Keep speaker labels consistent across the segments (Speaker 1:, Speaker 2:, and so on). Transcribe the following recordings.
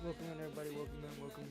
Speaker 1: Welcome in, everybody. Welcome in. Welcome in.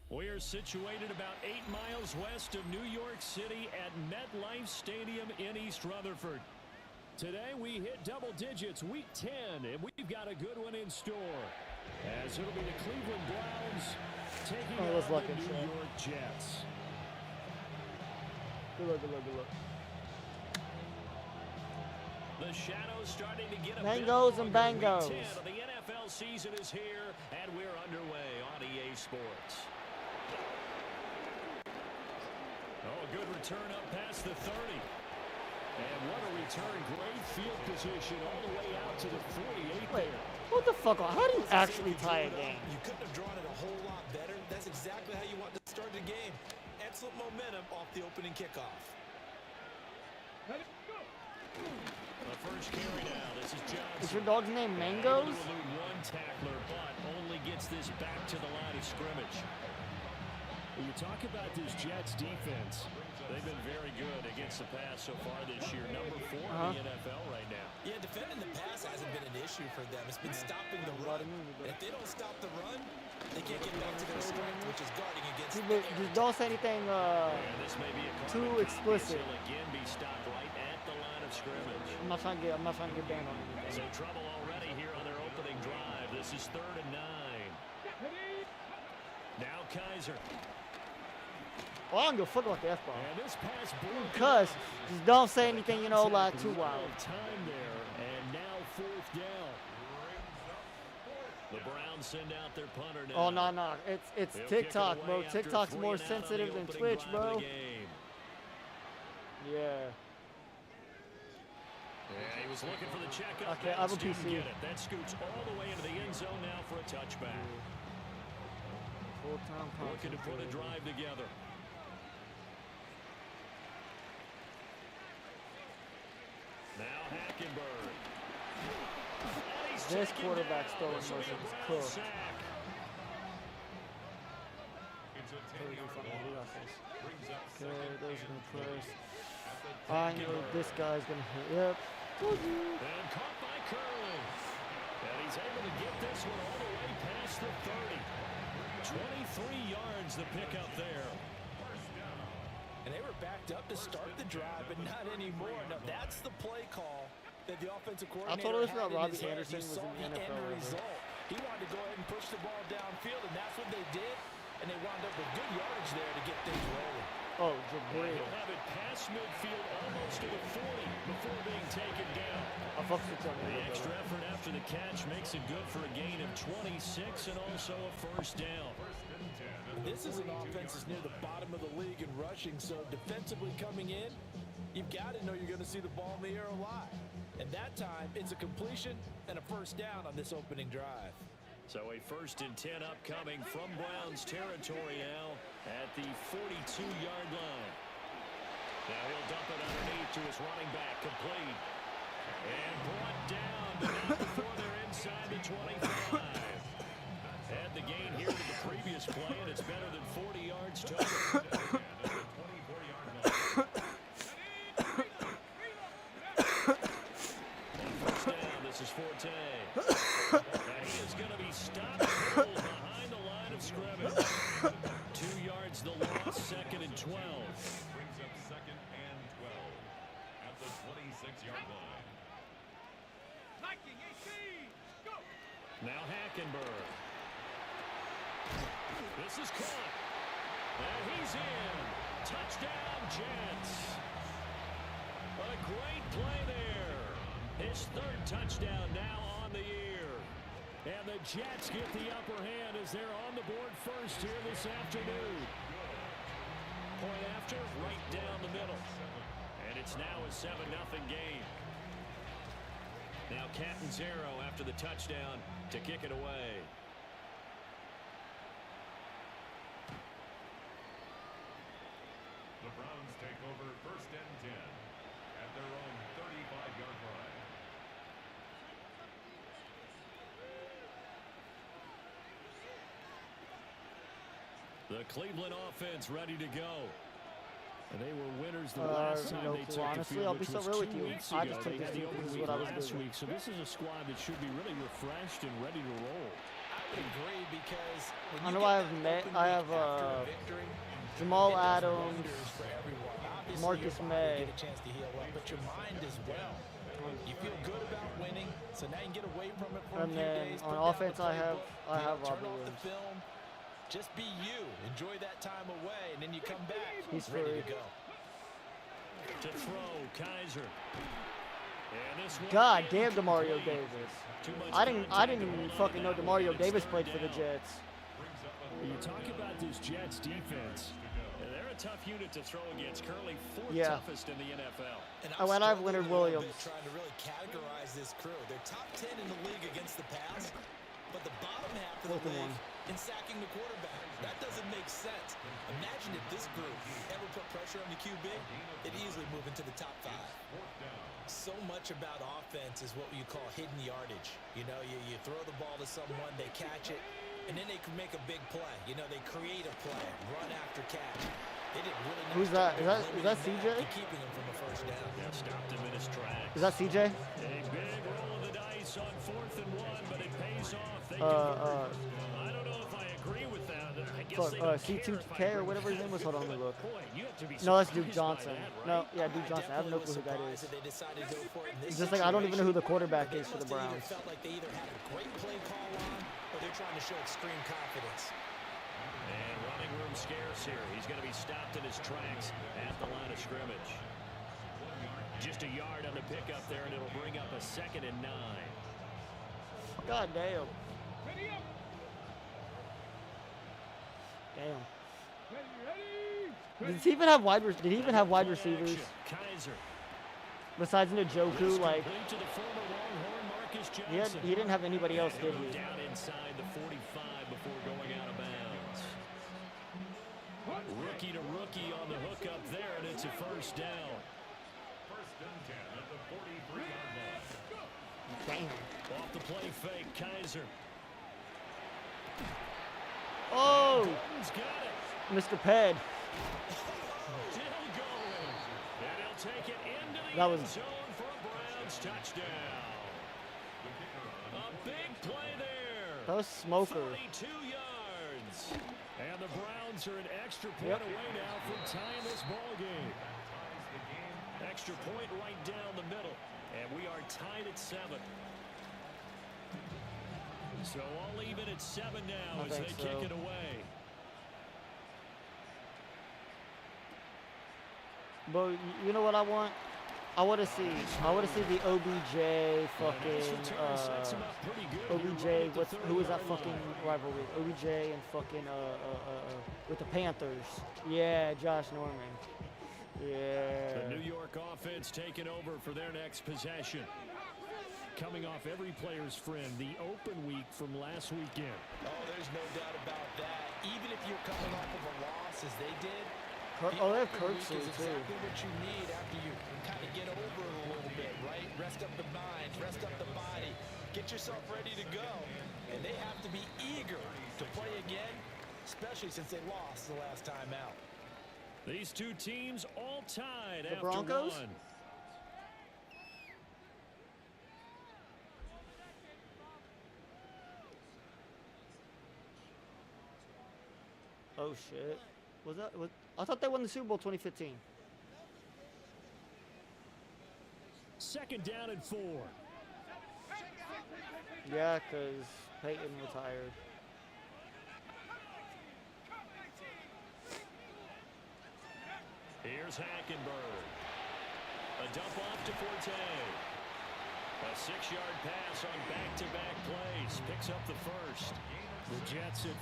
Speaker 2: We are situated about 8 miles west of New York City at MetLife Stadium in East Rutherford. Today we hit double digits, week 10, and we've got a good one in store. As it'll be the Cleveland Browns taking on the New York Jets.
Speaker 1: Good luck, good luck, good luck.
Speaker 2: The shadows starting to get a
Speaker 1: Bangos and bangos.
Speaker 2: Week 10 of the NFL season is here, and we're underway on EA Sports. Oh, a good return up past the 30. And what a return. Great field position all the way out to the 48
Speaker 1: Wait,
Speaker 2: there.
Speaker 1: what the fuck? How do you actually tie a game?
Speaker 3: You couldn't have drawn it a whole lot better. That's exactly how you want to start the game. Excellent momentum off the opening kickoff.
Speaker 2: The first carry now. This is Johnson.
Speaker 1: Is your dog's name Mangoes?
Speaker 2: Able to elude one tackler, but only gets this back to the line of scrimmage. When you talk about this Jets defense, they've been very good against the pass so far this year. Number 4 in the NFL right now.
Speaker 3: Yeah, defending the pass hasn't been an issue for them. It's been stopping the run. And if they don't stop the run, they can't get back to their strength, which is guarding against the air.
Speaker 1: Just don't say anything
Speaker 2: this may be a
Speaker 1: too explicit.
Speaker 2: He'll again be stopped right at the line of scrimmage.
Speaker 1: I'm not trying to get banned on anything.
Speaker 2: So trouble already here on their opening drive. This is 3rd and 9. Now Kaiser.
Speaker 1: Oh, I don't give a fuck about the F-ball.
Speaker 2: And this pass broken.
Speaker 1: Because just don't say anything, you know, like too wild.
Speaker 2: Time there, and now 4th down. The Browns send out their punter now.
Speaker 1: Oh no, it's TikTok, bro. TikTok's more sensitive than Twitch, bro. Yeah.
Speaker 2: Yeah, he was looking for the checkup.
Speaker 1: Okay, I have a PC.
Speaker 2: Get it. That scoots all the way into the end zone now for a touchback.
Speaker 1: Full-time
Speaker 2: looking to put a drive together. Now Hackenberg.
Speaker 1: This quarterback stolen motion is cooked. Okay, those are gonna press. I know this guy's gonna hit. Yep.
Speaker 2: And caught by Curley. And he's able to get this one all the way past the 30. 23 yards the pickup there.
Speaker 3: And they were backed up to start the drive, but not anymore. Now that's the play call that the offensive coordinator
Speaker 1: I totally forgot
Speaker 3: had in
Speaker 1: Robbie
Speaker 3: his head.
Speaker 1: Anderson
Speaker 3: He
Speaker 1: was
Speaker 3: saw
Speaker 1: in the
Speaker 3: the
Speaker 1: NFL.
Speaker 3: end result. He wanted to go ahead and push the ball downfield, and that's what they did. And they wound up with good yardage there to get things rolling.
Speaker 1: Oh, Jabril.
Speaker 2: He'll have it past midfield almost to the 40 before being taken down.
Speaker 1: I fucked with you.
Speaker 2: The extra effort after the catch makes it good for a gain of 26 and also a first down.
Speaker 3: This is an offense that's near the bottom of the league in rushing, so defensively coming in, you've got to know you're going to see the ball in the air a lot. And that time, it's a completion and a first down on this opening drive.
Speaker 2: So a 1st and 10 upcoming from Browns territory now at the 42-yard line. Now he'll dump it underneath to his running back, complete. And brought down, but not before they're inside the 25. Had the gain here to the previous play, and it's better than 40 yards total. First down, this is Forte. And he is going to be stopped cold behind the line of scrimmage. 2 yards the loss, 2nd and 12.
Speaker 4: Brings up 2nd and 12 at the 26-yard line.
Speaker 2: Now Hackenberg. This is caught. And he's in. Touchdown, Jets. A great play there. His 3rd touchdown now on the year. And the Jets get the upper hand as they're on the board first here this afternoon. Point after, right down the middle. And it's now a 7-0 game. Now Catanzaro after the touchdown to kick it away.
Speaker 4: The Browns take over 1st and 10 at their own 35-yard line.
Speaker 2: The Cleveland offense ready to go. And they were winners the last time they took
Speaker 1: honestly,
Speaker 2: the field,
Speaker 1: I'll be
Speaker 2: which
Speaker 1: so
Speaker 2: was
Speaker 1: real
Speaker 2: 2
Speaker 1: with you.
Speaker 2: weeks
Speaker 1: I
Speaker 2: ago.
Speaker 1: just took
Speaker 2: They
Speaker 1: this
Speaker 2: had the
Speaker 1: week.
Speaker 2: open
Speaker 1: This is
Speaker 2: week
Speaker 1: what I was
Speaker 2: last
Speaker 1: doing.
Speaker 2: week. So this is a squad that should be really refreshed and ready to roll.
Speaker 3: I would agree because when
Speaker 1: I
Speaker 3: you
Speaker 1: know
Speaker 3: get
Speaker 1: I
Speaker 3: that
Speaker 1: have May,
Speaker 3: open
Speaker 1: I
Speaker 3: week
Speaker 1: have
Speaker 3: after a victory,
Speaker 1: Jamal
Speaker 3: it does
Speaker 1: Adams,
Speaker 3: wonders for everyone. Obviously,
Speaker 1: Marcus
Speaker 3: your body
Speaker 1: May.
Speaker 3: get a chance to heal up, but your mind as well. You feel good about winning, so now you can get away from it for a
Speaker 1: And
Speaker 3: few
Speaker 1: then
Speaker 3: days.
Speaker 1: on
Speaker 3: put down
Speaker 1: offense,
Speaker 3: the
Speaker 1: I have
Speaker 3: playbook,
Speaker 1: Robert
Speaker 3: turn off
Speaker 1: Williams.
Speaker 3: the film. Just be you. Enjoy that time away, and then you come back
Speaker 1: He's
Speaker 3: ready
Speaker 1: free.
Speaker 3: to go.
Speaker 2: To throw, Kaiser. And this one
Speaker 1: God damn, Demario
Speaker 2: incomplete.
Speaker 1: Davis.
Speaker 2: Too much
Speaker 1: I didn't
Speaker 2: contact
Speaker 1: even
Speaker 2: on
Speaker 1: fucking know
Speaker 2: that one,
Speaker 1: Demario
Speaker 2: and it's
Speaker 1: Davis
Speaker 2: 3rd
Speaker 1: played for the
Speaker 2: down.
Speaker 1: Jets.
Speaker 2: You talk about this Jets defense. And they're a tough unit to throw against, currently 4th
Speaker 1: Yeah.
Speaker 2: toughest in the NFL.
Speaker 3: And
Speaker 1: Oh, and I have
Speaker 3: struggling
Speaker 1: Leonard
Speaker 3: a little bit
Speaker 1: Williams.
Speaker 3: trying to really categorize this crew. They're top 10 in the league against the pass, but the bottom half of the
Speaker 1: 4th and
Speaker 3: league
Speaker 1: 1.
Speaker 3: in sacking the quarterback. That doesn't make sense. Imagine if this group ever put pressure on the QB, it'd easily move into the top 5. So much about offense is what you call hidden yardage. You know, you throw the ball to someone, they catch it, and then they can make a big play. You know, they create a play, run after catch. They did really nice
Speaker 1: Who's that?
Speaker 3: job
Speaker 1: Is that
Speaker 3: limiting
Speaker 1: CJ?
Speaker 3: and keeping him from a first down.
Speaker 2: That stopped him in his tracks.
Speaker 1: Is that CJ?
Speaker 2: A big roll of the dice on 4th and 1, but it pays off. They convert. I don't know if I agree with that. I guess
Speaker 1: Fuck,
Speaker 2: they don't care
Speaker 1: C2K
Speaker 2: if I
Speaker 1: or
Speaker 2: agree
Speaker 1: whatever his
Speaker 2: with
Speaker 1: name was.
Speaker 2: that.
Speaker 1: Hold on, let me look.
Speaker 2: Boy, you have to be
Speaker 1: No, that's Duke
Speaker 2: surprised by
Speaker 1: Johnson.
Speaker 2: that,
Speaker 1: No,
Speaker 2: right?
Speaker 1: yeah, Duke Johnson. I have no clue who that is.
Speaker 3: They decided to go for it in this
Speaker 1: Just like I don't even know who the
Speaker 3: situation.
Speaker 1: quarterback
Speaker 3: They
Speaker 1: is for the
Speaker 3: must have either
Speaker 1: Browns.
Speaker 3: felt like they either had a great play call on, or they're trying to show extreme confidence.
Speaker 2: And running room scarce here. He's going to be stopped in his tracks at the line of scrimmage. Just a yard on the pickup there, and it'll bring up a 2nd and 9.
Speaker 1: God damn. Damn. Did he even have wide receivers
Speaker 2: Kaiser.
Speaker 1: besides Njoku? Like
Speaker 2: Complete to the former Longhorn Marcus
Speaker 1: he
Speaker 2: Johnson.
Speaker 1: didn't have anybody else, did he?
Speaker 2: Down inside the 45 before going out of bounds. Rookie to rookie on the hook up there, and it's a first down.
Speaker 4: 1st and 10 at the 43-yard line.
Speaker 1: Damn.
Speaker 2: Off the play fake, Kaiser.
Speaker 1: Oh,
Speaker 2: Gordon's got it.
Speaker 1: Mr. Ped.
Speaker 2: Still going. And he'll take it into the
Speaker 1: That was-
Speaker 2: end zone for a Browns touchdown. A big play there.
Speaker 1: That was Smoker.
Speaker 2: 42 yards. And the Browns are an extra point
Speaker 1: Yep.
Speaker 2: away now from tying this ball game. Extra point right down the middle. And we are tied at 7. So all even at 7 now
Speaker 1: I
Speaker 2: as they
Speaker 1: think
Speaker 2: kick
Speaker 1: so.
Speaker 2: it away.
Speaker 1: But you know what I want? I want to see the OBJ fucking OBJ with who was that fucking rivalry? OBJ and fucking with the Panthers. Yeah, Josh Norman. Yeah.
Speaker 2: The New York offense taking over for their next possession. Coming off every player's friend, the open week from last weekend.
Speaker 3: Oh, there's no doubt about that. Even if you're coming off of a loss as they did,
Speaker 1: Oh, they have
Speaker 3: open week
Speaker 1: Kirksey
Speaker 3: is
Speaker 1: too.
Speaker 3: exactly what you need after you kind of get over it a little bit, right? Rest up the mind, rest up the body, get yourself ready to go. And they have to be eager to play again especially since they lost the last time out.
Speaker 2: These two teams all tied
Speaker 1: The
Speaker 2: after
Speaker 1: Broncos?
Speaker 2: one.
Speaker 1: Oh shit. I thought they won the Super Bowl 2015.
Speaker 2: Second down and 4.
Speaker 1: Yeah, because Peyton retired.
Speaker 2: Here's Hackenberg. A dump off to Forte. A 6-yard pass on back-to-back plays. Picks up the first. The Jets at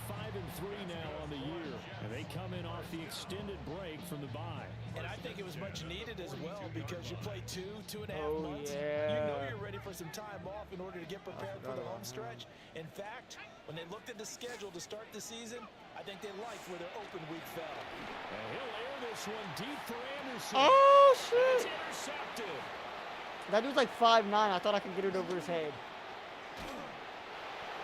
Speaker 2: 5-3 now on the year, and they come in off the extended break from the bye.
Speaker 3: And I think it was much needed as well because you play 2.5
Speaker 1: Oh,
Speaker 3: months.
Speaker 1: yeah.
Speaker 3: You know you're ready for some time off in order to get prepared for the home stretch. In fact, when they looked at the schedule to start the season, I think they liked where their open week fell.
Speaker 2: And he'll air this one deep for Anderson.
Speaker 1: Oh
Speaker 2: It's
Speaker 1: shit!
Speaker 2: intercepted.
Speaker 1: That dude's like 5'9". I thought I could get it over his head.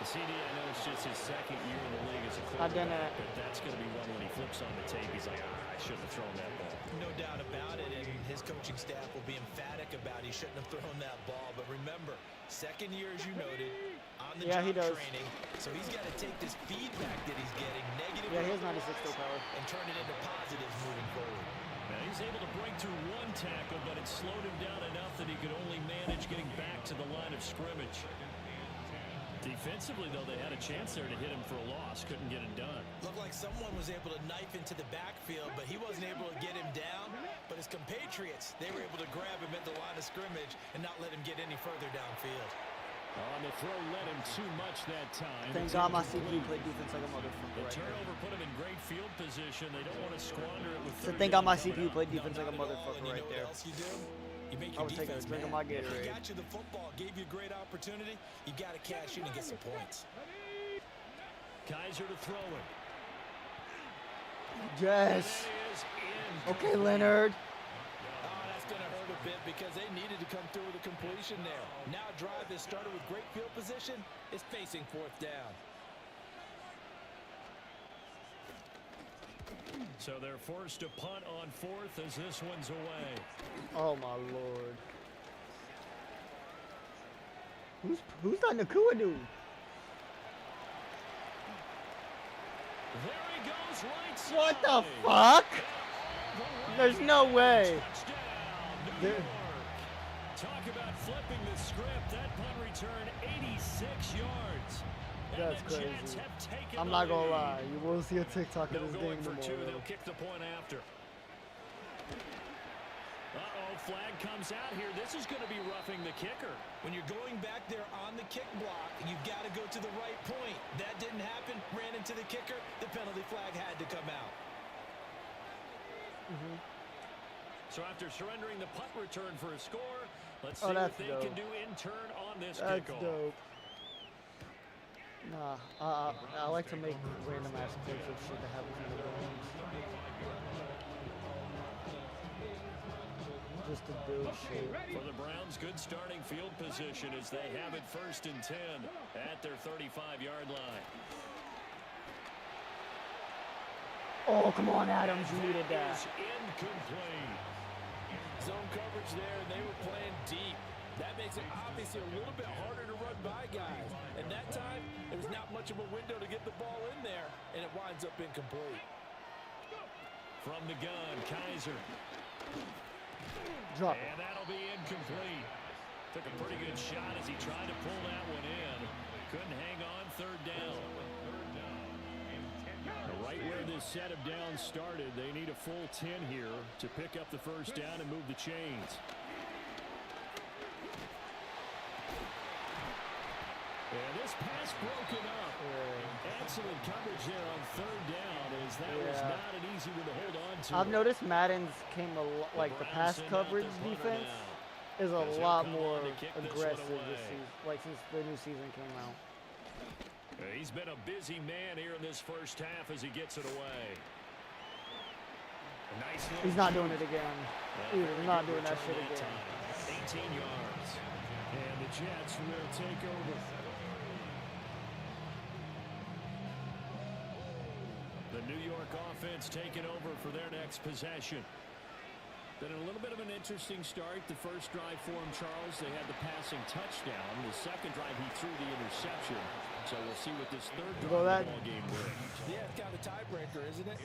Speaker 2: The CD, I know it's just his second year in the league as a
Speaker 1: I've done
Speaker 2: quarterback,
Speaker 1: that.
Speaker 2: but that's going to be one when he flips on the tape. He's like, I shouldn't have thrown that ball.
Speaker 3: No doubt about it, and his coaching staff will be emphatic about he shouldn't have thrown that ball. But remember, second year, as you noted, on the
Speaker 1: Yeah, he
Speaker 3: job
Speaker 1: does.
Speaker 3: training, so he's got to take this feedback that he's getting, negative
Speaker 1: Yeah, he has
Speaker 3: or
Speaker 1: 96 still power.
Speaker 3: and turn it into positives moving forward.
Speaker 2: Now he's able to break through one tackle, but it slowed him down enough that he could only manage getting back to the line of scrimmage. Defensively, though, they had a chance there to hit him for a loss. Couldn't get it done.
Speaker 3: Looked like someone was able to knife into the backfield, but he wasn't able to get him down. But his compatriots, they were able to grab him at the line of scrimmage and not let him get any further downfield.
Speaker 2: On the throw, led him too much that time.
Speaker 1: Thank
Speaker 2: It's
Speaker 1: God my
Speaker 2: incomplete.
Speaker 1: CPU played defense like a motherfucker
Speaker 2: The
Speaker 1: right there.
Speaker 2: turnover put him in great field position. They don't want to squander it with
Speaker 1: So
Speaker 2: third
Speaker 1: thank
Speaker 2: down
Speaker 1: God my
Speaker 2: coming
Speaker 1: CPU
Speaker 2: up.
Speaker 1: played defense like a
Speaker 3: Not at all,
Speaker 1: motherfucker
Speaker 3: and you
Speaker 1: right
Speaker 3: know
Speaker 1: there.
Speaker 3: what else you do? You make
Speaker 1: I
Speaker 3: your
Speaker 1: was taking a
Speaker 3: defense
Speaker 1: drink of
Speaker 3: mad.
Speaker 1: my
Speaker 3: If
Speaker 1: Gatorade.
Speaker 3: he got you the football, gave you a great opportunity, you got to cash in and get some points.
Speaker 2: Kaiser to throw it.
Speaker 1: Yes.
Speaker 2: That is in.
Speaker 1: Okay, Leonard.
Speaker 3: Oh, that's going to hurt a bit because they needed to come through with a completion there. Now a drive that started with great field position is facing fourth down.
Speaker 2: So they're forced to punt on fourth as this one's away.
Speaker 1: Oh my lord. Who's that Nakua dude?
Speaker 2: There he goes, right side.
Speaker 1: What the fuck? There's no way.
Speaker 2: Touchdown, New
Speaker 1: There-
Speaker 2: York. Talk about flipping the script. That punt return, 86 yards. And
Speaker 1: That's
Speaker 2: the Jets
Speaker 1: crazy.
Speaker 2: have taken
Speaker 1: I'm
Speaker 2: the
Speaker 1: not gonna
Speaker 2: lead.
Speaker 1: lie. You will see a TikTok of
Speaker 2: They'll
Speaker 1: this
Speaker 2: go
Speaker 1: game
Speaker 2: in for two.
Speaker 1: tomorrow.
Speaker 2: They'll kick the point after. Uh-oh, flag comes out here. This is going to be roughing the kicker.
Speaker 3: When you're going back there on the kick block, you've got to go to the right point. That didn't happen. Ran into the kicker. The penalty flag had to come out.
Speaker 2: So after surrendering the punt return for a score, let's see
Speaker 1: Oh,
Speaker 2: what
Speaker 1: that's
Speaker 2: they
Speaker 1: dope.
Speaker 2: can do in turn on this
Speaker 1: That's
Speaker 2: kickoff.
Speaker 1: dope. Nah, I like to make random ass clips of shit that happens in the games. Just to build shit.
Speaker 2: For the Browns, good starting field position as they have it 1st and 10 at their 35-yard line.
Speaker 1: Oh, come on, Adams. You needed that.
Speaker 2: Is incomplete.
Speaker 3: Zone coverage there, and they were playing deep. That makes it obviously a little bit harder to run by guys. And that time, there was not much of a window to get the ball in there, and it winds up incomplete.
Speaker 2: From the gun, Kaiser.
Speaker 1: Drop it.
Speaker 2: And that'll be incomplete. Took a pretty good shot as he tried to pull that one in. Couldn't hang on, 3rd down. Right where this set of downs started, they need a full 10 here to pick up the 1st down and move the chains. And this pass broken up. Excellent coverage there on 3rd down as that was
Speaker 1: Yeah.
Speaker 2: not an easy one to hold on to.
Speaker 1: I've noticed Madden's came like the
Speaker 2: Browns
Speaker 1: pass
Speaker 2: send out
Speaker 1: coverage
Speaker 2: their punter
Speaker 1: defense
Speaker 2: now.
Speaker 1: is a
Speaker 2: As he'll
Speaker 1: lot
Speaker 2: come
Speaker 1: more
Speaker 2: on to kick this one
Speaker 1: aggressive this
Speaker 2: away.
Speaker 1: season, like since the new season came out.
Speaker 2: He's been a busy man here in this 1st half as he gets it away. A nice little
Speaker 1: He's not doing it again.
Speaker 2: very
Speaker 1: He's not
Speaker 2: good
Speaker 1: doing that
Speaker 2: return
Speaker 1: shit again.
Speaker 2: time. 18 yards. And the Jets will take over. The New York offense taking over for their next possession. Been a little bit of an interesting start. The first drive for him, Charles, they had the passing touchdown. The second drive, he threw the interception. So we'll see what this third drive of the ball game brings.
Speaker 3: Yeah, it's kind of a tiebreaker, isn't it?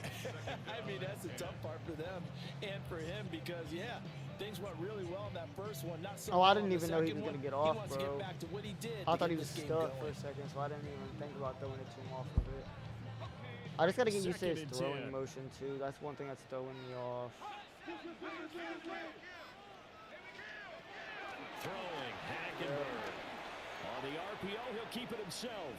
Speaker 3: I mean, that's the tough part for them and for him because, yeah, things went really well in that first one. Not so
Speaker 1: I
Speaker 3: well
Speaker 1: didn't
Speaker 3: in the
Speaker 1: even know he was
Speaker 3: second
Speaker 1: going to
Speaker 3: one.
Speaker 1: get off,
Speaker 3: He wants
Speaker 1: bro.
Speaker 3: to get back to what he did
Speaker 1: I thought he
Speaker 3: to
Speaker 1: was
Speaker 3: get this game
Speaker 1: stuck for
Speaker 3: going.
Speaker 1: a second, so I didn't even think about throwing it to him off of it. I just got to get used to his
Speaker 2: Second and
Speaker 1: throwing
Speaker 2: 10.
Speaker 1: motion, too. That's one thing that's throwing me off.
Speaker 2: Throwing, Hackenberg. On the RPO, he'll keep it himself.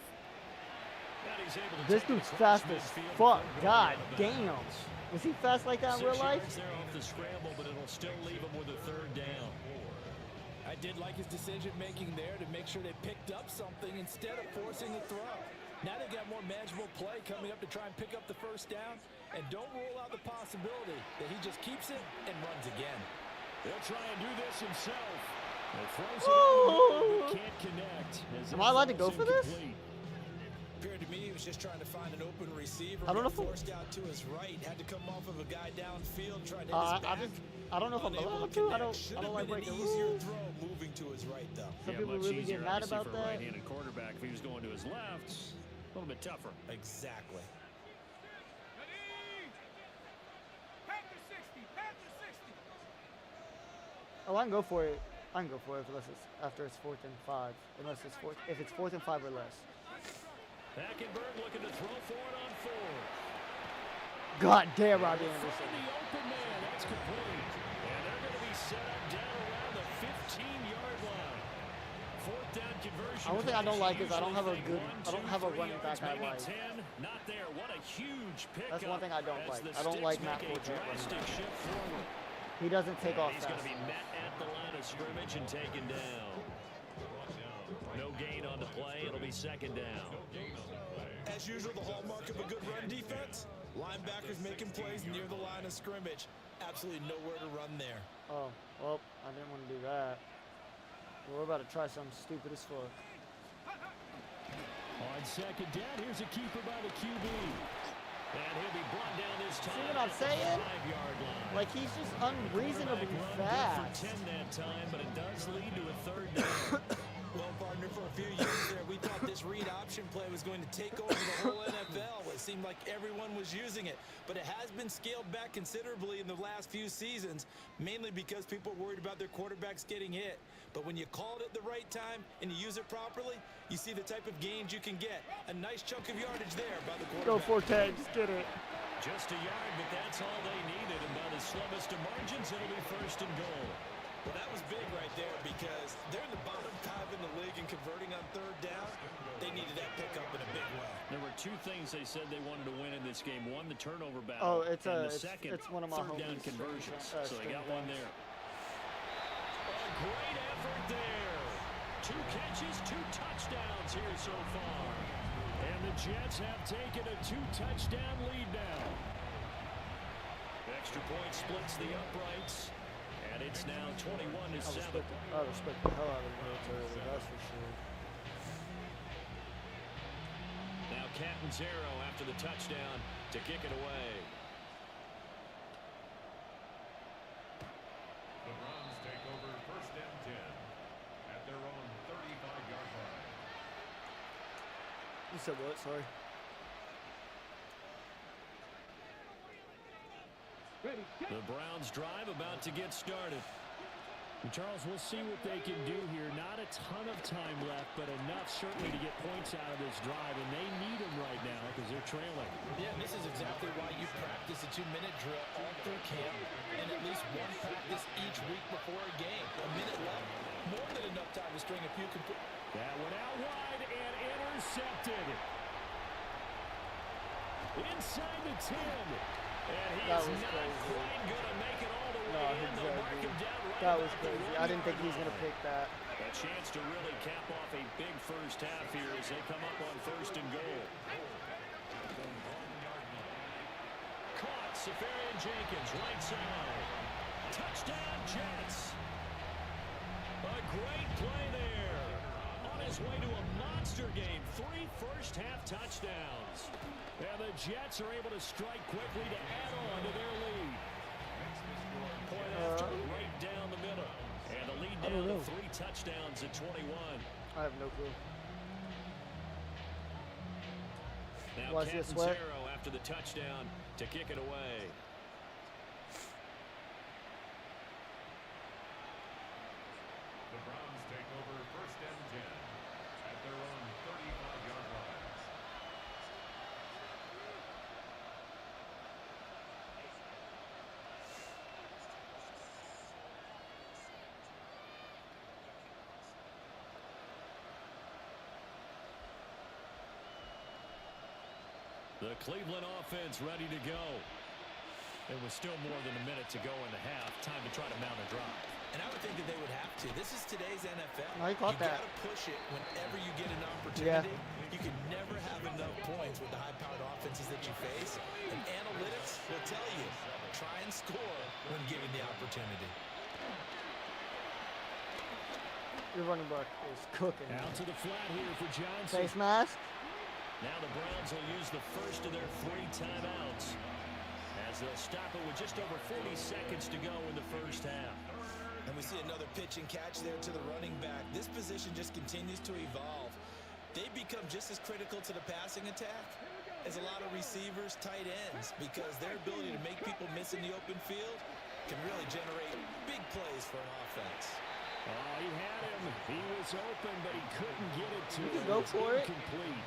Speaker 2: And he's able to
Speaker 1: This
Speaker 2: take it
Speaker 1: dude's
Speaker 2: across
Speaker 1: fast as
Speaker 2: midfield
Speaker 1: fuck.
Speaker 2: before
Speaker 1: God
Speaker 2: going out of
Speaker 1: damn.
Speaker 2: bounds.
Speaker 1: Is he fast like that in
Speaker 2: 6
Speaker 1: real life?
Speaker 2: yards there off the scramble, but it'll still leave him with a third down.
Speaker 3: I did like his decision-making there to make sure they picked up something instead of forcing the throw. Now they got more manageable play coming up to try and pick up the first down, and don't rule out the possibility that he just keeps it and runs again.
Speaker 2: He'll try and do this himself. He throws it over, but can't connect.
Speaker 1: Am I allowed to go for this?
Speaker 3: Appeared to me he was just trying to find an open receiver.
Speaker 1: I don't know
Speaker 3: got
Speaker 1: if
Speaker 3: forced out to his right, had to come off of a guy downfield, tried to hit
Speaker 1: I
Speaker 3: his back.
Speaker 1: don't know if I'm allowed to. I don't like breaking
Speaker 3: easier
Speaker 1: rules.
Speaker 3: throw moving to his right though.
Speaker 1: Some
Speaker 2: Yeah,
Speaker 1: people
Speaker 2: much
Speaker 1: really
Speaker 2: easier,
Speaker 1: get mad
Speaker 2: obviously,
Speaker 1: about
Speaker 2: for a
Speaker 1: that.
Speaker 2: right-handed quarterback. If he was going to his left, a little bit tougher.
Speaker 3: Exactly.
Speaker 1: Oh, I can go for it. I can go for it unless it's after it's 4th and 5. Unless it's if it's 4th and 5 or less.
Speaker 2: Hackenberg looking to throw for it on 4.
Speaker 1: God damn, Robbie
Speaker 2: From
Speaker 1: Anderson.
Speaker 2: the open man, that's complete. And they're going to be set up down around the 15-yard line. 4th down conversion.
Speaker 1: One thing I don't like is I don't have a
Speaker 2: Usually
Speaker 1: good,
Speaker 2: think
Speaker 1: I don't have a
Speaker 2: 1, 2, 3
Speaker 1: running back
Speaker 2: yards,
Speaker 1: I
Speaker 2: maybe
Speaker 1: like.
Speaker 2: 10. Not there. What a huge pickup.
Speaker 1: That's one thing I don't
Speaker 2: as
Speaker 1: like.
Speaker 2: the
Speaker 1: I don't like
Speaker 2: Sticks
Speaker 1: Matt
Speaker 2: make a
Speaker 1: Forte running
Speaker 2: drastic
Speaker 1: back.
Speaker 2: shift forward.
Speaker 1: He doesn't take off
Speaker 2: He's
Speaker 1: fast
Speaker 2: going to be
Speaker 1: enough.
Speaker 2: met at the line of scrimmage and taken down. No gain on the play. It'll be 2nd down.
Speaker 3: As usual, the hallmark of a good run defense, linebackers making plays near the line of scrimmage. Absolutely nowhere to run there.
Speaker 1: Oh, well, I didn't want to do that. We're about to try something stupid as fuck.
Speaker 2: On 2nd down, here's a keeper by the QB. And he'll be brought down this time.
Speaker 1: See what I'm saying?
Speaker 2: 5-yard line.
Speaker 1: Like, he's just unreasonably
Speaker 2: Quarterback run good
Speaker 1: fast.
Speaker 2: for 10 that time, but it does lead to a 3rd down.
Speaker 3: Well, partner, for a few years there, we thought this read option play was going to take over the whole NFL. It seemed like everyone was using it, but it has been scaled back considerably in the last few seasons, mainly because people are worried about their quarterbacks getting hit. But when you call it at the right time and you use it properly, you see the type of gains you can get. A nice chunk of yardage there by the
Speaker 1: Go
Speaker 3: quarterback.
Speaker 1: Forte, just get it.
Speaker 2: Just a yard, but that's all they needed. And by the slimmest of margins, it'll be 1st and goal.
Speaker 3: Well, that was big right there because they're in the bottom 5 in the league and converting on 3rd down. They needed that pickup in a big way.
Speaker 2: There were 2 things they said they wanted to win in this game. One, the turnover battle.
Speaker 1: Oh, it's
Speaker 2: and
Speaker 1: a,
Speaker 2: the
Speaker 1: it's,
Speaker 2: second,
Speaker 1: it's one of my
Speaker 2: 3rd down
Speaker 1: homies.
Speaker 2: conversions. So they
Speaker 1: String
Speaker 2: got one
Speaker 1: things.
Speaker 2: there. A great effort there. 2 catches, 2 touchdowns here so far. And the Jets have taken a 2-touchdown lead now. Extra point splits the uprights. And it's now 21-7.
Speaker 1: I respect the hell out of the military, that's for sure.
Speaker 2: Now Catanzaro after the touchdown to kick it away.
Speaker 4: The Browns take over 1st and 10 at their own 35-yard line.
Speaker 1: You said what? Sorry.
Speaker 2: The Browns drive about to get started. And Charles, we'll see what they can do here. Not a ton of time left, but enough certainly to get points out of this drive, and they need them right now because they're trailing.
Speaker 3: Yeah, and this is exactly why you practice a 2-minute drill all through camp and at least one practice each week before a game. A minute left, more than enough time to string a few complete.
Speaker 2: That went out wide and intercepted. Inside the 10. And he
Speaker 1: That
Speaker 2: is
Speaker 1: was
Speaker 2: not
Speaker 1: crazy.
Speaker 2: quite going to make it all the way
Speaker 1: No,
Speaker 2: in. They'll mark
Speaker 1: exactly.
Speaker 2: him down right
Speaker 1: That was
Speaker 2: about the
Speaker 1: crazy.
Speaker 2: 1
Speaker 1: I didn't think he was
Speaker 2: yard
Speaker 1: going to
Speaker 2: line.
Speaker 1: pick that.
Speaker 2: A chance to really cap off a big first half here as they come up on 1st and goal. Caught, Safarian Jenkins, right side. Touchdown, Jets. A great play there. on his way to a monster game. 3 first-half touchdowns. And the Jets are able to strike quickly to add on to their lead. Point after, right down the middle. And the lead down to 3 touchdowns at 21.
Speaker 1: I have no clue.
Speaker 2: Now
Speaker 1: Watch this, Sweat.
Speaker 2: Catanzaro after the touchdown to kick it away.
Speaker 4: The Browns take over first and 10 at their own 35-yard line.
Speaker 2: The Cleveland offense ready to go. There was still more than a minute to go in the half. Time to try to mount a drop.
Speaker 3: And I would think that they would have to. This is today's NFL.
Speaker 1: No, he caught that.
Speaker 3: You got to push it whenever you get an opportunity. You can never have enough points with the high-powered offenses that you face. And analytics will tell you, try and score when given the opportunity.
Speaker 1: Your running back is cooking.
Speaker 2: Out to the flat here for Johnson.
Speaker 1: Face mask.
Speaker 2: Now the Browns will use the first of their 3 timeouts as they'll stop it with just over 40 seconds to go in the first half.
Speaker 3: And we see another pitch and catch there to the running back. This position just continues to evolve. They become just as critical to the passing attack as a lot of receivers, tight ends, because their ability to make people miss in the open field can really generate big plays for an offense.
Speaker 2: Oh, he had him. He was open, but he couldn't get it to him.
Speaker 1: Go for it.
Speaker 2: Incomplete.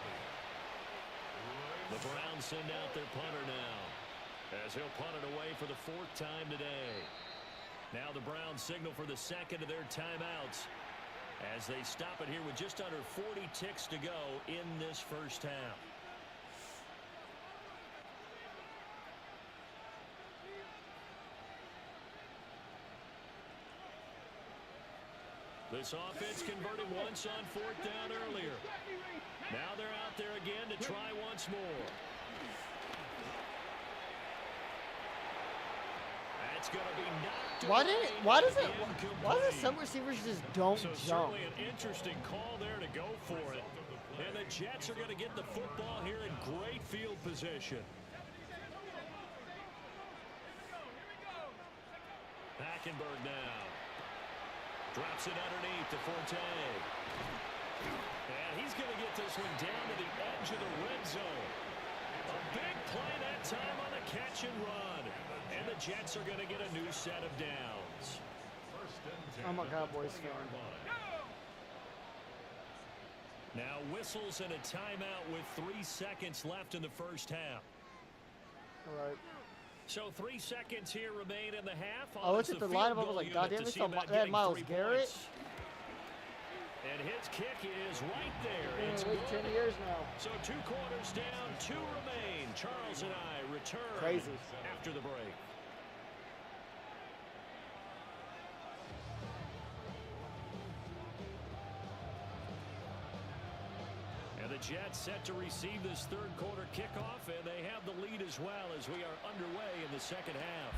Speaker 2: The Browns send out their punter now, as he'll punt it away for the 4th time today. Now the Browns signal for the second of their timeouts as they stop it here with just under 40 ticks to go in this first half. This offense converted once on 4th down earlier. Now they're out there again to try once more. That's going to be knocked away.
Speaker 1: Why does some receivers just don't jump?
Speaker 2: Certainly an interesting call there to go for it. And the Jets are going to get the football here in great field position. Hackenberg now. Drops it underneath to Forte. And he's going to get this one down to the edge of the red zone. A big play that time on the catch and run. And the Jets are going to get a new set of downs.
Speaker 1: I'm a Cowboys fan.
Speaker 2: Now whistles and a timeout with 3 seconds left in the first half.
Speaker 1: All right.
Speaker 2: So 3 seconds here remain in the half.
Speaker 1: I looked at the lineup. I was like, God damn, they had Myles Garrett.
Speaker 2: And his kick is right there.
Speaker 1: It's been 10 years now.
Speaker 2: So 2 quarters down, 2 remain. Charles and I return
Speaker 1: Crazy.
Speaker 2: after the break. And the Jets set to receive this 3rd quarter kickoff, and they have the lead as well as we are underway in the second half.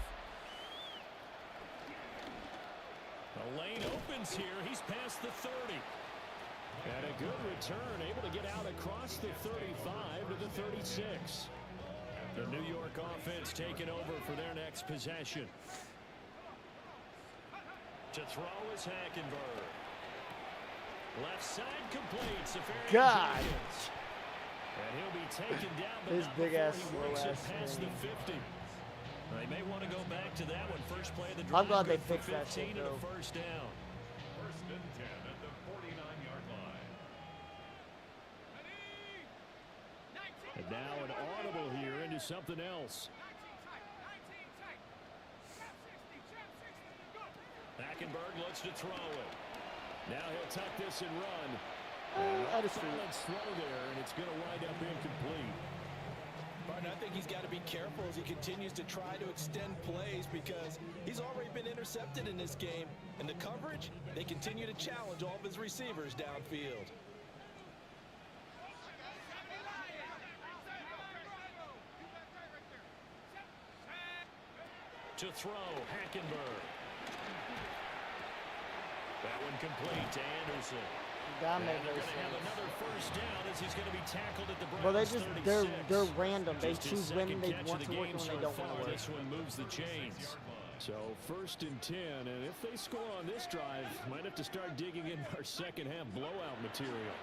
Speaker 2: The lane opens here. He's past the 30. And a good return, able to get out across the 35 to the 36. The New York offense taking over for their next possession. To throw is Hackenberg. Left side complete.
Speaker 1: God.
Speaker 2: And he'll be taken down, but
Speaker 1: His
Speaker 2: not
Speaker 1: big
Speaker 2: before
Speaker 1: ass,
Speaker 2: he
Speaker 1: slow
Speaker 2: works it
Speaker 1: ass
Speaker 2: past
Speaker 1: thing.
Speaker 2: the 50. They may want to go back to that one. First play of the drive.
Speaker 1: I'm glad they
Speaker 2: good for
Speaker 1: fixed that
Speaker 2: 15
Speaker 1: shit,
Speaker 2: and
Speaker 1: though.
Speaker 2: a first down.
Speaker 4: First and 10 at the 49-yard line.
Speaker 2: And now an audible here into something else. Hackenberg looks to throw it. Now he'll tuck this and run.
Speaker 1: That is true.
Speaker 2: Solid throw there, and it's going to wind up incomplete.
Speaker 3: Martin, I think he's got to be careful as he continues to try to extend plays because he's already been intercepted in this game. And the coverage, they continue to challenge all of his receivers downfield.
Speaker 2: To throw, Hackenberg. That one complete to Anderson.
Speaker 1: That
Speaker 2: And
Speaker 1: made
Speaker 2: they're
Speaker 1: no
Speaker 2: going to have
Speaker 1: sense.
Speaker 2: another first down as he's going to be tackled at the Browns'
Speaker 1: Well, they just
Speaker 2: 36.
Speaker 1: they're random. They
Speaker 2: Just his
Speaker 1: choose when
Speaker 2: second
Speaker 1: they
Speaker 2: catch of
Speaker 1: want
Speaker 2: the
Speaker 1: to work
Speaker 2: game
Speaker 1: and when
Speaker 2: so
Speaker 1: they don't want
Speaker 2: far.
Speaker 1: to work.
Speaker 2: This one moves the chains. So 1st and 10, and if they score on this drive, might have to start digging in our second half blowout material.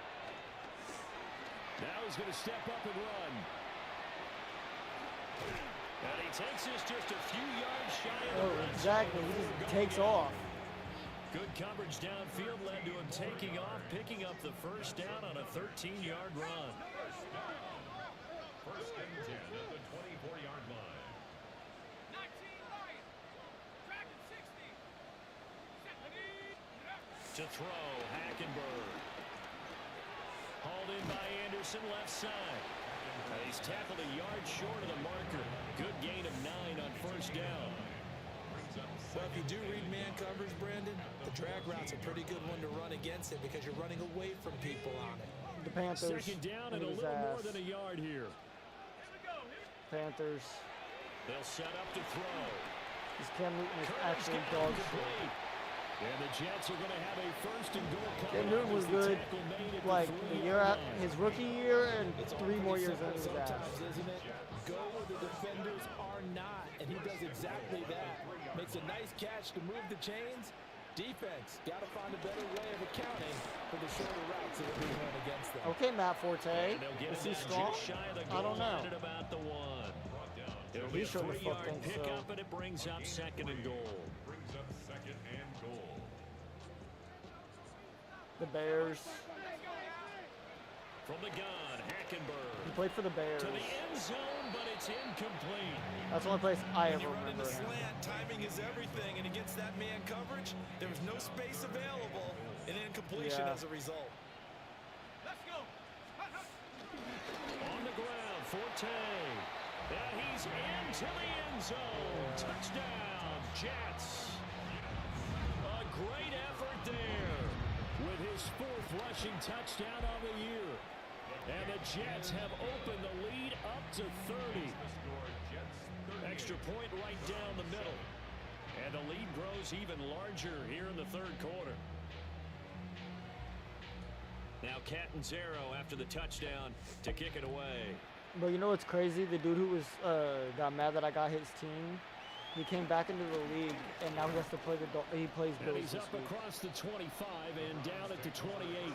Speaker 2: Now he's going to step up and run. And he takes this just a few yards shy of the
Speaker 1: Oh,
Speaker 2: red
Speaker 1: exactly.
Speaker 2: zone
Speaker 1: He
Speaker 2: before
Speaker 1: just
Speaker 2: going
Speaker 1: takes
Speaker 2: in.
Speaker 1: off.
Speaker 2: Good coverage downfield led to him taking off, picking up the first down on a 13-yard run.
Speaker 4: First and 10 at the 24-yard line.
Speaker 2: To throw, Hackenberg. Hauled in by Anderson, left side. And he's tackled a yard short of the marker. Good gain of 9 on first down.
Speaker 3: Well, if you do read man coverage, Brandon, the drag route's a pretty good one to run against it because you're running away from people on it.
Speaker 1: The Panthers.
Speaker 2: Second down and a
Speaker 1: his
Speaker 2: little more
Speaker 1: ass.
Speaker 2: than a yard here.
Speaker 1: Panthers.
Speaker 2: They'll set up to throw.
Speaker 1: This Cam Newton is
Speaker 2: Curry's
Speaker 1: actually
Speaker 2: got
Speaker 1: dog
Speaker 2: it
Speaker 1: shit.
Speaker 2: complete. And the Jets are going to have a first and goal
Speaker 1: Cam
Speaker 2: coming
Speaker 1: Newton
Speaker 2: up
Speaker 1: was
Speaker 2: as the
Speaker 1: good,
Speaker 2: tackle made at
Speaker 1: like
Speaker 2: the
Speaker 1: the year out, his rookie year and
Speaker 3: It's all
Speaker 1: 3 more
Speaker 3: pretty
Speaker 1: years
Speaker 3: simple
Speaker 1: under his ass.
Speaker 3: sometimes, isn't it? Go where the defenders are not, and he does exactly that. Makes a nice catch to move the chains. Defense, got to find a better way of accounting for the shorter routes that are being run against them.
Speaker 1: Okay, Matt Forte.
Speaker 2: And they'll get
Speaker 1: Is
Speaker 2: it
Speaker 1: he
Speaker 2: down
Speaker 1: strong?
Speaker 2: just shy of the
Speaker 1: I
Speaker 2: goal
Speaker 1: don't know.
Speaker 2: line at about the 1. It'll
Speaker 1: He
Speaker 2: be a
Speaker 1: shouldn't have
Speaker 2: 3-yard
Speaker 1: fucking so.
Speaker 2: pickup, and it brings up 2nd and goal.
Speaker 4: Brings up 2nd and goal.
Speaker 1: The Bears.
Speaker 2: From the gun,
Speaker 1: He
Speaker 2: Hackenberg
Speaker 1: played for the Bears.
Speaker 2: to the end zone, but it's incomplete.
Speaker 1: That's the only place I
Speaker 3: When
Speaker 1: ever
Speaker 3: you run in
Speaker 1: remember
Speaker 3: the
Speaker 1: him.
Speaker 3: slant, timing is everything, and against that man coverage, there was no space available, and incompletion
Speaker 1: Yeah.
Speaker 3: as a result.
Speaker 2: On the ground, Forte. And he's into the end zone. Touchdown, Jets. A great effort there with his 4th rushing touchdown of the year. And the Jets have opened the lead up to 30. Extra point right down the middle. And the lead grows even larger here in the 3rd quarter. Now Catanzaro after the touchdown to kick it away.
Speaker 1: But you know what's crazy? The dude who was got mad that I got his team, he came back into the league, and now he has to play he plays
Speaker 2: And
Speaker 1: Bills
Speaker 2: he's
Speaker 1: this
Speaker 2: up
Speaker 1: week.
Speaker 2: across the 25 and down at the 28.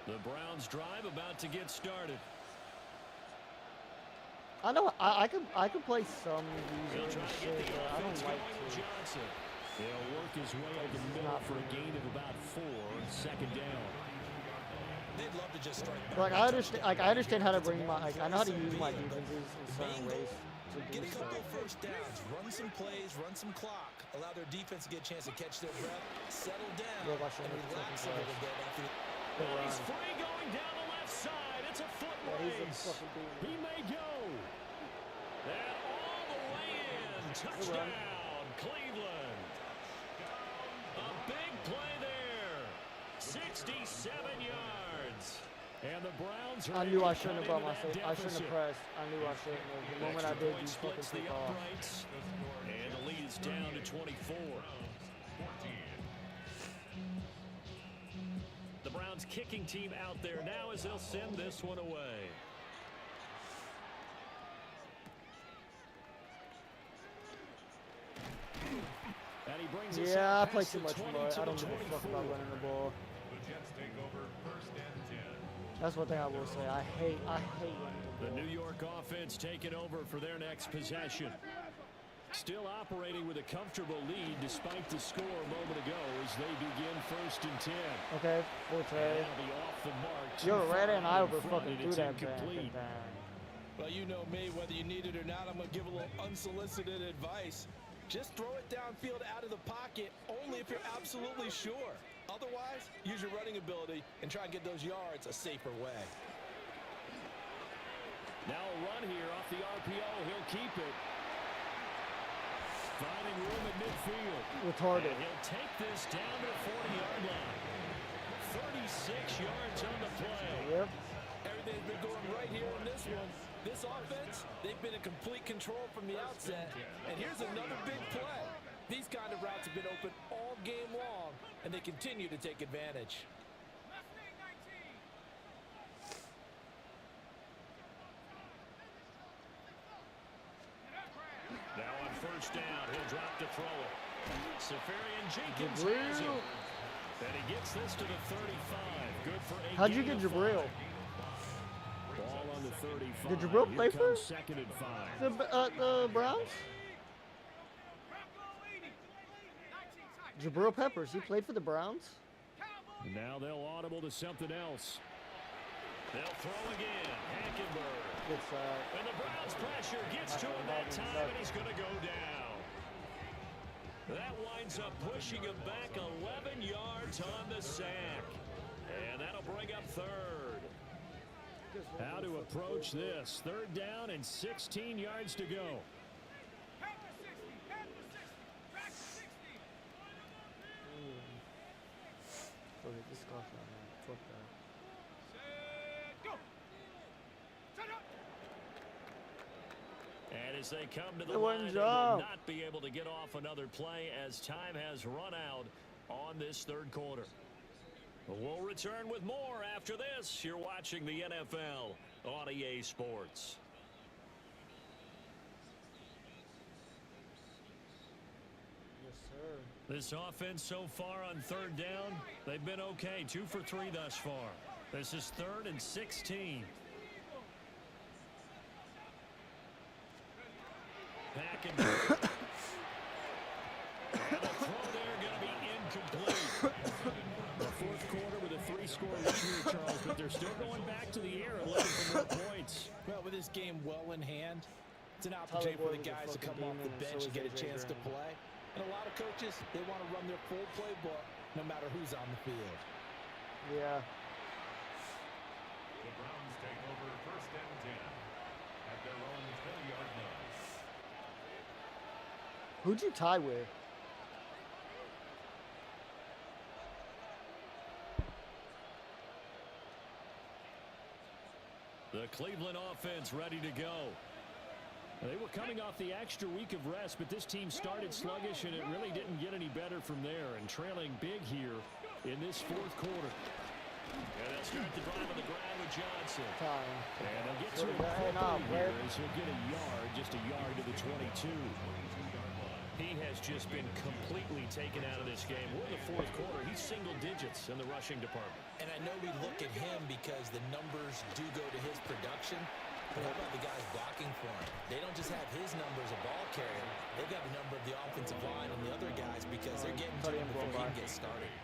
Speaker 2: The Browns drive about to get started.
Speaker 1: I know I could play some
Speaker 2: He'll
Speaker 1: user
Speaker 2: try
Speaker 1: and
Speaker 2: to get
Speaker 1: shit,
Speaker 2: the
Speaker 1: but I
Speaker 2: offense
Speaker 1: don't like
Speaker 2: going with
Speaker 1: to.
Speaker 2: Johnson. He'll work his way over the middle
Speaker 1: not
Speaker 2: for a
Speaker 1: for
Speaker 2: gain of about 4, 2nd down.
Speaker 3: They'd love to just strike back.
Speaker 1: Like I understand how to bring my I know how to use my defenses in certain ways to
Speaker 3: Get
Speaker 1: do
Speaker 3: a
Speaker 1: stuff.
Speaker 3: couple first downs, run some plays, run some clock, allow their defense to get a chance to catch their breath, settle down,
Speaker 1: Yeah, watch
Speaker 3: and
Speaker 1: him make
Speaker 3: relax a
Speaker 1: second
Speaker 3: little bit after the
Speaker 1: Good
Speaker 2: And he's
Speaker 1: run.
Speaker 2: free going down the left side. It's a foot
Speaker 1: Yeah, he's a
Speaker 2: race.
Speaker 1: fucking demon.
Speaker 2: He may go. And all the way in. Touchdown, Cleveland. A big play there. 67 yards. And the Browns are
Speaker 1: I knew I
Speaker 2: able to
Speaker 1: shouldn't have
Speaker 2: cut
Speaker 1: brought my
Speaker 2: into that
Speaker 1: I shouldn't have
Speaker 2: deficit.
Speaker 1: pressed. I knew I shouldn't have. The moment I
Speaker 2: Extra
Speaker 1: did,
Speaker 2: point
Speaker 1: you fucking
Speaker 2: splits the
Speaker 1: took off.
Speaker 2: uprights. And the lead is down to 24. The Browns kicking team out there now as they'll send this one away. And he brings us
Speaker 1: Yeah, I
Speaker 2: out
Speaker 1: play
Speaker 2: past
Speaker 1: too
Speaker 2: the
Speaker 1: much
Speaker 2: 20
Speaker 1: mud.
Speaker 2: to
Speaker 1: I
Speaker 2: the
Speaker 1: don't give a fuck
Speaker 2: 24.
Speaker 1: about running the ball.
Speaker 4: The Jets take over 1st and 10.
Speaker 1: That's one thing I will say. I hate running the
Speaker 2: The
Speaker 1: ball.
Speaker 2: New York offense taking over for their next possession. Still operating with a comfortable lead despite the score a moment ago as they begin 1st and 10.
Speaker 1: Okay, Forte.
Speaker 2: That'll be off the mark. Too
Speaker 1: You're right,
Speaker 2: far
Speaker 1: and I
Speaker 2: in
Speaker 1: over
Speaker 2: front,
Speaker 1: fucking
Speaker 2: and
Speaker 1: threw
Speaker 2: it's
Speaker 1: that
Speaker 2: incomplete.
Speaker 1: bang.
Speaker 3: Well, you know me, whether you need it or not, I'm going to give a little unsolicited advice. Just throw it downfield out of the pocket only if you're absolutely sure. Otherwise, use your running ability and try and get those yards a safer way.
Speaker 2: Now a run here off the RPO. He'll keep it. Finding room at midfield.
Speaker 1: Retarded.
Speaker 2: And he'll take this down to the 40-yard line. 36 yards on the play.
Speaker 1: Yep.
Speaker 3: Everything's been going right here in this one. This offense, they've been in complete control from the outset. And here's another big play. These kind of routes have been open all game long, and they continue to take advantage.
Speaker 2: Now on first down, he'll drop to throw it. Safarian Jenkins has it. And he gets this to the 35. Good for 8.
Speaker 1: How'd you get Jabril?
Speaker 2: Ball on the 35.
Speaker 1: Did Jabril play for
Speaker 2: second and 5.
Speaker 1: the Browns? Jabril Peppers, he played for the Browns?
Speaker 2: And now they'll audible to something else. They'll throw again. Hackenberg.
Speaker 1: It's,
Speaker 2: And the Browns pressure gets to him that time, and he's going to go down. That winds up pushing him back 11 yards on the sack. And that'll bring up third. How to approach this. Third down and 16 yards to go.
Speaker 1: Okay, this golf now, man. Fuck that.
Speaker 2: And as they come to the
Speaker 1: Good
Speaker 2: line, they will
Speaker 1: job.
Speaker 2: not be able to get off another play as time has run out on this third quarter. We'll return with more after this. You're watching the NFL on EA Sports.
Speaker 1: Yes, sir.
Speaker 2: This offense so far on third down, they've been okay. 2 for 3 thus far. This is 3rd and 16. Hackenberg. And the throw there going to be incomplete. The fourth quarter with a 3-score lead here, Charles, but they're still going back to the air and looking for more points.
Speaker 3: Well, with this game well in hand, it's an opportunity for the guys to come off the bench and get a chance to play. And a lot of coaches, they want to run their full playbook no matter who's on the field.
Speaker 1: Yeah.
Speaker 4: The Browns take over first and 10 at their own 10-yard line.
Speaker 1: Who'd you tie with?
Speaker 2: The Cleveland offense ready to go. They were coming off the extra week of rest, but this team started sluggish, and it really didn't get any better from there, and trailing big here in this fourth quarter. And they'll start the drive on the ground with Johnson.
Speaker 1: Time.
Speaker 2: And they'll get to him
Speaker 1: Hey, no,
Speaker 2: quickly here
Speaker 1: man.
Speaker 2: as he'll get a yard, just a yard to the 22. He has just been completely taken out of this game. We're in the fourth quarter. He's single digits in the rushing department.
Speaker 3: And I know we look at him because the numbers do go to his production. But how about the guys blocking for him? They don't just have his numbers of ball carrier. They've got the number of the offensive line and the other guys because they're getting to him before he can get started.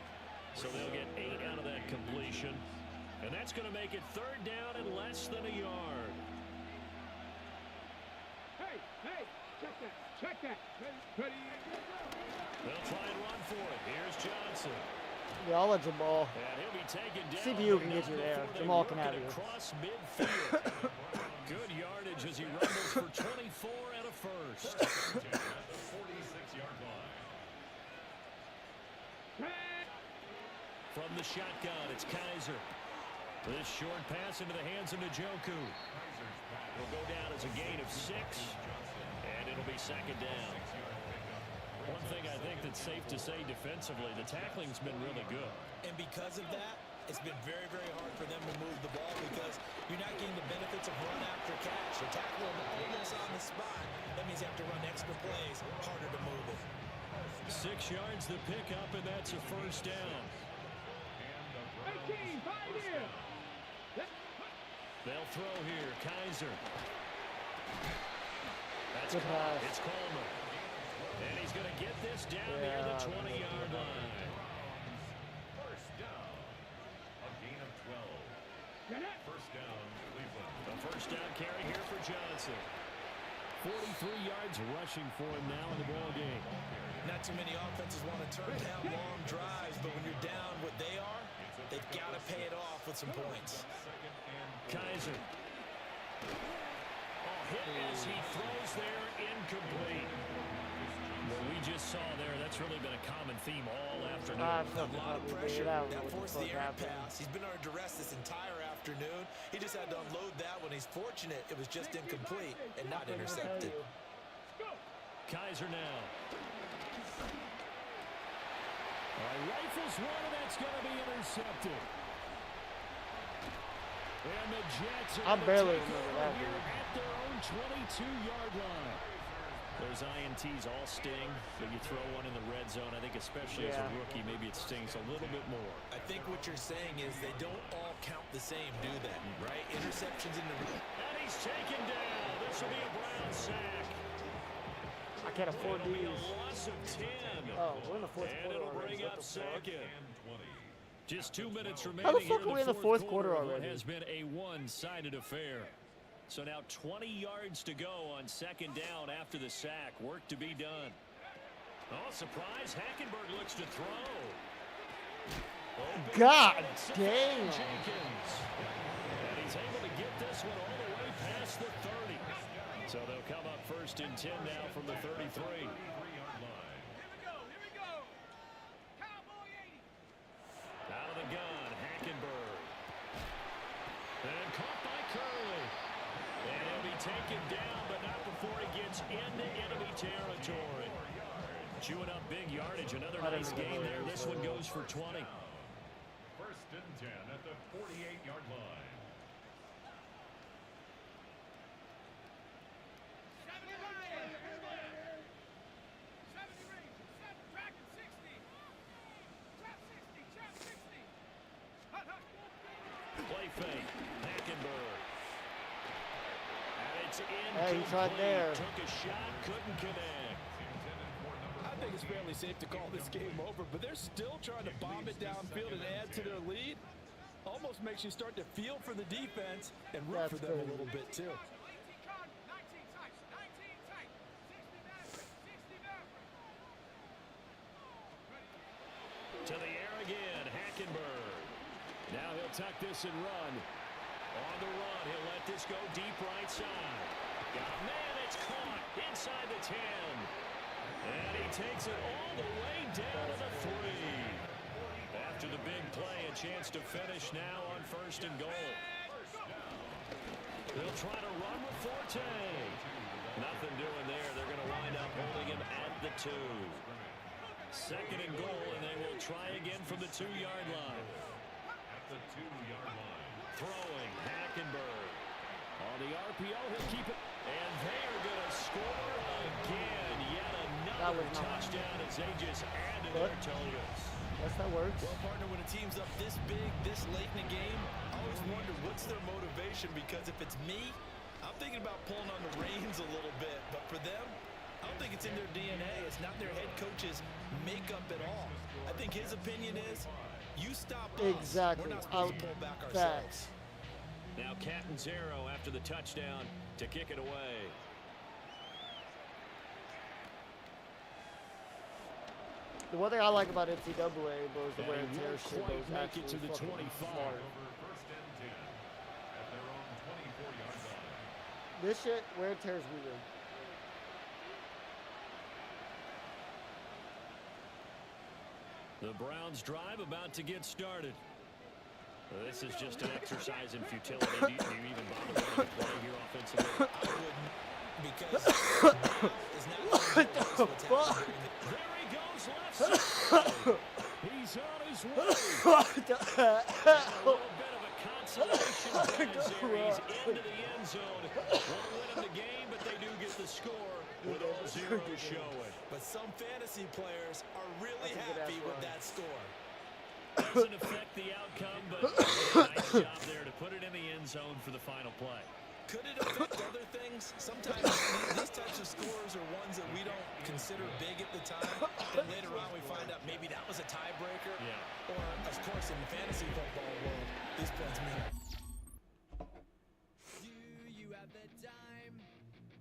Speaker 2: So they'll get 8 out of that completion. And that's going to make it third down and less than a yard.
Speaker 5: Hey, check that. Ready.
Speaker 2: They'll try and run for it. Here's Johnson.
Speaker 1: Yeah, I'll let Jamal.
Speaker 2: And he'll be taken down.
Speaker 1: CPU can get you there.
Speaker 2: Before they
Speaker 1: Jamal
Speaker 2: work
Speaker 1: can
Speaker 2: it
Speaker 1: have you.
Speaker 2: across midfield. Good yardage as he rumbles for 24 and a first.
Speaker 4: At the 46-yard line.
Speaker 2: From the shotgun, it's Kaiser. This short pass into the hands of Njoku. It'll go down as a gain of 6, and it'll be second down. One thing I think that's safe to say defensively, the tackling's been really good.
Speaker 3: And because of that, it's been very, very hard for them to move the ball because you're not getting the benefits of run after catch. You're tackling almost on the spot. That means you have to run extra plays, harder to move it.
Speaker 2: 6 yards the pickup, and that's a first down. They'll throw here. Kaiser. That's
Speaker 1: Good pass.
Speaker 2: It's Coleman. And he's going to get this down near the 20-yard line.
Speaker 4: First down. A gain of 12. First down, Cleveland.
Speaker 2: A first down carry here for Johnson. 43 yards rushing for him now in the ball game.
Speaker 3: Not too many offenses want to turn down long drives, but when you're down what they are, they've got to pay it off with some points.
Speaker 2: Kaiser. Oh, hit as he throws there, incomplete. What we just saw there, that's really been a common theme all afternoon.
Speaker 1: Ah,
Speaker 3: A
Speaker 1: fucking
Speaker 3: lot of
Speaker 1: fucking
Speaker 3: pressure.
Speaker 1: dude, I don't know
Speaker 3: That
Speaker 1: what the
Speaker 3: forced
Speaker 1: fuck
Speaker 3: the errant
Speaker 1: happened.
Speaker 3: pass. He's been under duress this entire afternoon. He just had to unload that when he's fortunate it was just incomplete and not intercepted.
Speaker 2: Kaiser now. Rifles one, and that's going to be intercepted. And the Jets are
Speaker 1: I
Speaker 2: gonna
Speaker 1: barely
Speaker 2: take
Speaker 1: remember
Speaker 2: over
Speaker 1: that,
Speaker 2: here
Speaker 1: dude.
Speaker 2: at their own 22-yard line. Those INTs all sting, but you throw one in the red zone, I think especially as a rookie, maybe it stings a little bit more.
Speaker 3: I think what you're saying is they don't all count the same, do they? Right? Interceptions in the...
Speaker 2: And he's taken down. This will be a Brown sack.
Speaker 1: I can't afford
Speaker 2: It'll be a
Speaker 1: these.
Speaker 2: loss of 10.
Speaker 1: Oh, we're in the fourth
Speaker 2: And
Speaker 1: quarter
Speaker 2: it'll
Speaker 1: already.
Speaker 2: bring
Speaker 1: What
Speaker 2: up
Speaker 1: the fuck?
Speaker 2: second. Just 2 minutes remaining.
Speaker 1: How the fuck
Speaker 2: here
Speaker 1: are we in the fourth quarter
Speaker 2: of what
Speaker 1: already?
Speaker 2: has been a one-sided affair. So now 20 yards to go on second down after the sack. Work to be done. Oh, surprise. Hackenberg looks to throw. Open
Speaker 1: God
Speaker 2: field, it's
Speaker 1: damn.
Speaker 2: Jenkins. And he's able to get this one all the way past the 30. So they'll come up first and 10 now from the 33. Out of the gun, Hackenberg. And caught by Curley. And he'll be taken down, but not before he gets into enemy territory. Chewing up big yardage. Another nice gain there. This one goes for 20.
Speaker 4: First and 10 at the 48-yard line.
Speaker 2: Play fake. Hackenberg. And it's
Speaker 1: Hey, he's right there.
Speaker 2: Took a shot, couldn't connect.
Speaker 3: I think it's fairly safe to call this game over, but they're still trying to bomb it downfield and add to their lead. Almost makes you start to feel for the defense and root
Speaker 1: That's
Speaker 3: for them
Speaker 1: crazy.
Speaker 3: a little bit, too.
Speaker 2: To the air again, Hackenberg. Now he'll tuck this and run. On the run, he'll let this go deep right side. Got a man, it's caught inside the 10. And he takes it all the way down to the 3. After the big play, a chance to finish now on first and goal. They'll try to run with Forte. Nothing doing there. They're going to wind up holding him at the 2. Second and goal, and they will try again from the 2-yard line.
Speaker 4: At the 2-yard line.
Speaker 2: Throwing, Hackenberg. On the RPO, he'll keep it. And they are going to score again. Yet another touchdown as they just add to their totals.
Speaker 1: That's that works.
Speaker 3: Well, partner, when a team's up this big, this late in the game, I always wonder what's their motivation, because if it's me, I'm thinking about pulling on the reins a little bit. But for them, I don't think it's in their DNA. It's not their head coach's makeup at all. I think his opinion is, you stop us.
Speaker 1: Exactly.
Speaker 3: We're not supposed to pull back
Speaker 1: Facts.
Speaker 3: ourselves.
Speaker 2: Now Catanzaro after the touchdown to kick it away.
Speaker 1: The one thing I like about NCAA was the wear and
Speaker 2: And
Speaker 1: tear
Speaker 2: won't
Speaker 1: shit.
Speaker 2: quite
Speaker 1: Was
Speaker 2: make it
Speaker 1: actually
Speaker 2: to the
Speaker 1: fucking
Speaker 2: 25.
Speaker 1: smart.
Speaker 4: Over first and 10 at their own 24-yard line.
Speaker 1: This shit, wear and tear is weird.
Speaker 2: The Browns drive about to get started. This is just an exercise in futility. Do you even bother running a play here offensively?
Speaker 3: I wouldn't, because now is not
Speaker 1: What the fuck?
Speaker 2: There he goes, left side. He's on his way.
Speaker 1: What the
Speaker 2: A
Speaker 1: hell?
Speaker 2: little bit of a consolation prize there. He's into the end zone. Won't win him the game, but they do get the score with all zeros showing.
Speaker 3: But some fantasy players are really
Speaker 1: That's a good
Speaker 3: happy
Speaker 1: ass
Speaker 3: with
Speaker 1: run.
Speaker 3: that score.
Speaker 2: Doesn't affect the outcome, but nice job there to put it in the end zone for the final play.
Speaker 3: Could it affect other things? Sometimes these types of scores are ones that we don't consider big at the time. Then later on we find out maybe that was a tiebreaker.
Speaker 2: Yeah.
Speaker 3: Or, of course, in the fantasy football world, these points mean.
Speaker 6: Do you have the time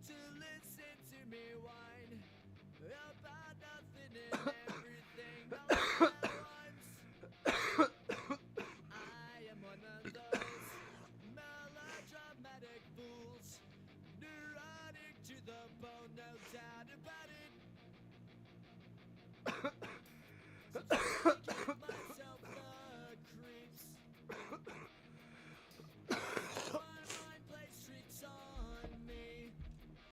Speaker 6: to listen to me whine about nothing and everything all at once? I am one of those melodramatic fools, neurotic to the bone, no doubt about it.